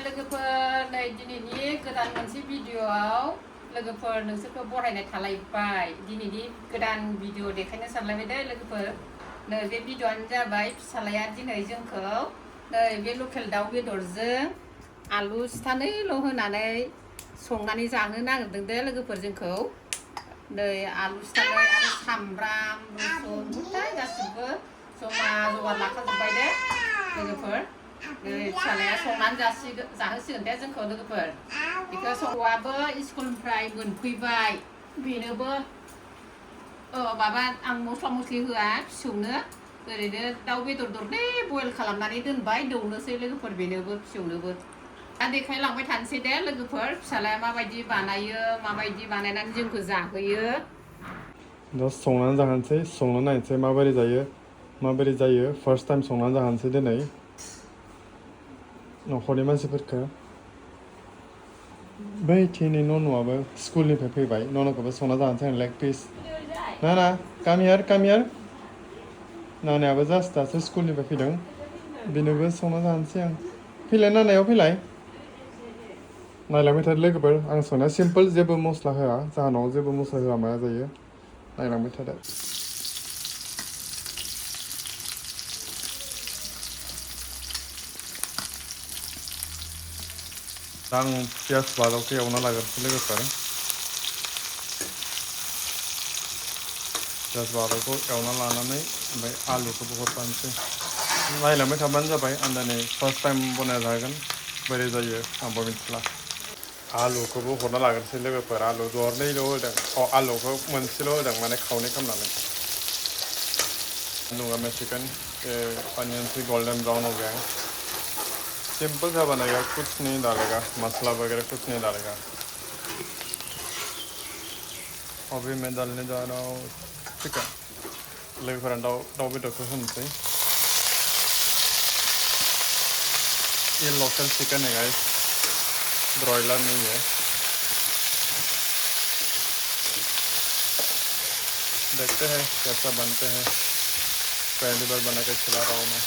लोगोफोर नै दिनैनि गोदान मोनसे भिडिअआव लोगोफोर नोंसोरखौ बरायनाय थालायबाय दिनैनि गोदान भिडिअ देखायनो सानलायबाय दे लोगोफोर नै बे भिडिअआनो जाबाय फिसालाया दिनै जोंखौ नै बे लकेल दाउ बेदरजों आलु सिथानैल' होनानै संनानै जानो नागिरदों दे लोगोफोर जोंखौ नै आलु सिथानै आरो सामब्राम रुसुन गुथाय गासिबो जमा जगार लाखाजोब्बाय दे लोगोफोर फिसालाया संनानै जाहोसिगोन दे जोंखौ लोगोफोर बेखौ संग'आबो स्कुलनिफ्राय मोनफैबाय बेनोबो माबा आं मस्ला मस्लि होआ फिसौनो ओरैनो दाउ बेदर दरनै बयल खालामनानै दोनबाय दौनोसै लोगोफोर बेनोबो फिसौनोबो दा देखायलांबाय थानोसै दे लोगोफोर फिसालाया माबायदि बानायो माबायदि बानायनानै जोंखौ जाहोयो दा संनानै जाहोनोसै संना नायनोसै माबोरै जायो फार्स्ट टाइम संनानै जाहोनोसै दिनै न'खरनि मानसिफोरखौ बै थिनि न'आबो स्कुलनिफ्राय फैबाय न'खौबो संना जानोसै आं लेग पिस ना come here नानायाबो जास्ट दासो स्कुलनिफ्राय फैदों बेनोबो संना जानोसै आं फैलाय नानायाव फैलाय नायलांबाय थादो लोगोफोर आं संनाया सिम्पोल जेबो मस्ला होआ जाहोनाव जेबो मस्ला होआ माया जायो नायलांबाय थादो आं पियाज बानलुखौ एवना लाग्रोसै लोगोफोर पियाज बानलुखौ एवना लानानै ओमफ्राय आलुखौबो हरफानोसै नायलांबाय थाबानो जाबाय आं दिनै फार्स्ट टाइम बनायना जागोन बोरै जायो आंबो मिथिला आलुखौबो हरना लाग्रोसै लोगोफोर आलु दरनैल' होदों आलुखौ मोनसेल' होदों माने खावनै खालामनानै दूंगा मैं चिकन अनियन से गोल्डन ब्राउन हो गया है सिंपल सा बनेगा कुछ नहीं डालेगा मसाला वगैरह कुछ नहीं डालेगा अभी मैं डालने जा रहा हूँ चिकन लोगोफोरा दाउ बेदरखौ होनोसै ये लोकल चिकन है गाइस ब्रॉयलर नहीं है देखते हैं कैसा बनते हैं पहली बार बना के खिला रहा हूँ मैं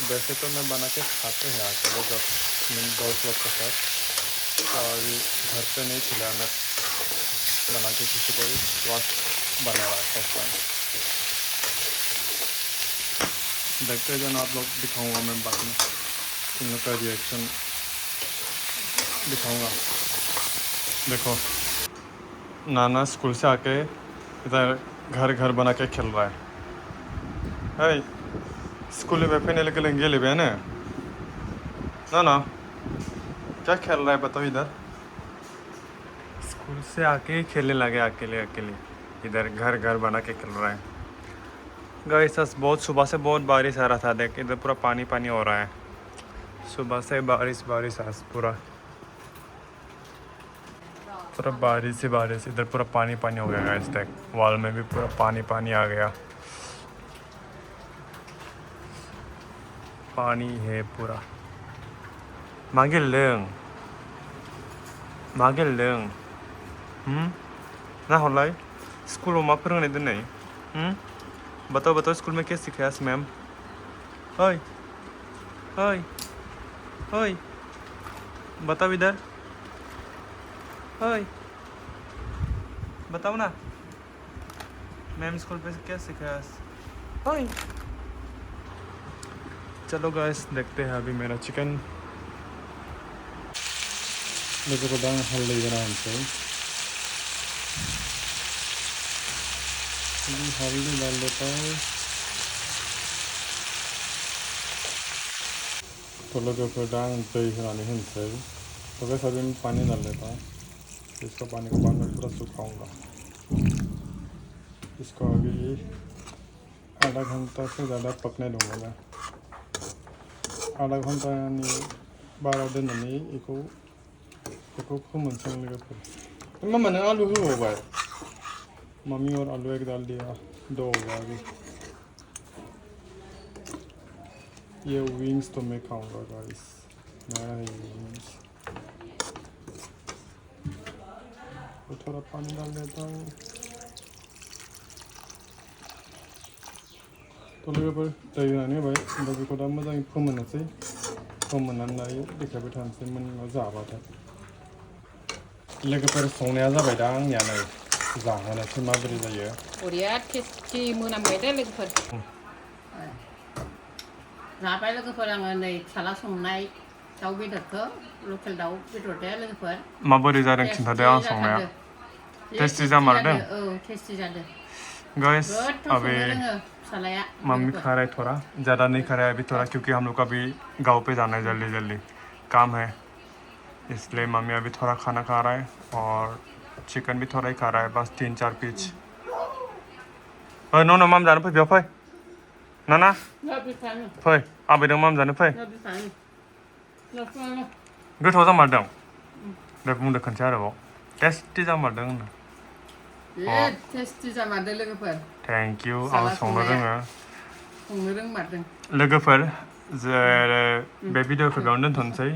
वैसे तो मैं बना के खाते हैं आकर जब मेरे दोस्त लोग के साथ और घर पे नहीं खिलाया मैं बना के किसी को भी स्वाद बना रहा था देखते हैं जब आप लोग दिखाऊंगा मैं बाद में इन लोग का रिएक्शन दिखाऊंगा देखो नाना स्कूल से आके इधर घर बना के खेल रहा है स्कूल में फैने गेले ना क्या खेल रहा है बताओ इधर स्कूल से आके खेलने लगे अकेले इधर घर बना के खेल रहा है गाइस बहुत सुबह से बहुत बारिश आ रहा था देख इधर पूरा पानी हो रहा है सुबह से बारिश आज पूरा बारिश इधर पूरा पानी हो गया गाइस देख वॉल में भी पूरा पानी आ गया पानी है पूरा मागे लों ना हरलाय स्कूल में मा फोरोंनाय दिनै बताओ स्कूल में क्या सिखाया मैम ओए बताओ इधर ओए बताओ ना मैम स्कूल पे क्या सिखाया ओए चलो गाइस देखते हैं अभी मेरा चिकन मेरे को दांग हल्दी बनाते हल्दी डाल देता हूँ तो लोगों को दांग दही हिलाने हिंसे तो वैसे अभी मैं पानी डाल देता हूँ इसको पानी को बाद में पूरा सुखाऊंगा इसको अभी आधा घंटा से ज़्यादा पकने दूंगा मैं आधा घंटा यानी 12 दिन नहीं इको फोमोनसै लोगोफोर मम्मा ने आलू होबाय मम्मी और आलू एक डाल दिया 2 होगा अभी ये विंग्स तो मैं खाऊंगा गाइस नया है विंग्स तो थोड़ा पानी डाल देता हूँ तो लोगोफोर दै होनानै होबाय ओमफ्राय बेखौ दा मोजाङै फोमोननोसै फोमोननानै देखायबाय थानोसै मोननाव जाबाथाय लोगोफोर संनाया जाबाय दा आंनिया नै जाहोनोसै माबोरै जायो बरिया टेस्टि मोनामबाय दे लोगोफोर जाबाय लोगोफोर आङो नै फिसाला संनाय दाउ बेदरखौ लकेल दाउ बेदर दे लोगोफोर माबोरै जादों खिन्थादो आं संनाया टेस्टि जामारदों औ टेस्टि जादों गाइस गोथाव अबे संनो रोङो फिसालाया मम्मी खा रहा है थोड़ा ज़्यादा नहीं खा रहा है अभी थोड़ा क्योंकि हम लोग अभी गांव पे जाना है जल्दी जल्दी काम है इसलिए मम्मी अभी थोड़ा खाना खा रहा है और चिकन भी थोड़ा ही खा रहा है बस 3-4 पीस न' न' माम जानो फै बेयाव फै ना फै आबैदों माम जानो फै गोथाव जामारदों दे बुंदो खनसे आरोबाव टेस्टि जामारदों होनदों टेस्टि जामारदों लोगोफोर थेंक इउ आं संनो रोङो संनो रोंमारदों लोगोफोर जे बे भिडिअखौ बेयावनो दोनथ'नोसै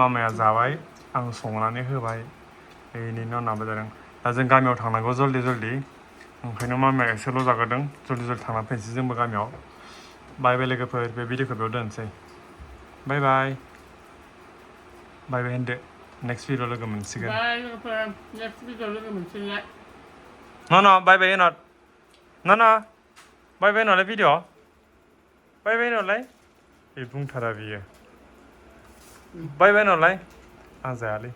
मामाया जाबाय आं संनानै होबाय बेनि उनावबो जादों दा जों गामियाव थांनांगौ जल्दि जल्दि ओंखायनो मामाया एसेल' जागोरदों जल्दि जल्दि थांना फैनोसै जोंबो गामियाव बाय बाय लोगोफोर बे भिडिअखौ बेयाव दोनसै बाय बाय बाय बाय होनदो नेक्स्ट भिडिअ लोगो मोनसिगोन बाय लोगोफोर नेक्स्ट भिडिअ लोगो मोनसिगोन न' बाय बाय होनहर न' बाय बाय होनहरलाय भिडिअ बाय बाय होनहरलाय बे बुंथारा बियो बाय बाय होनहरलाय आं जायालै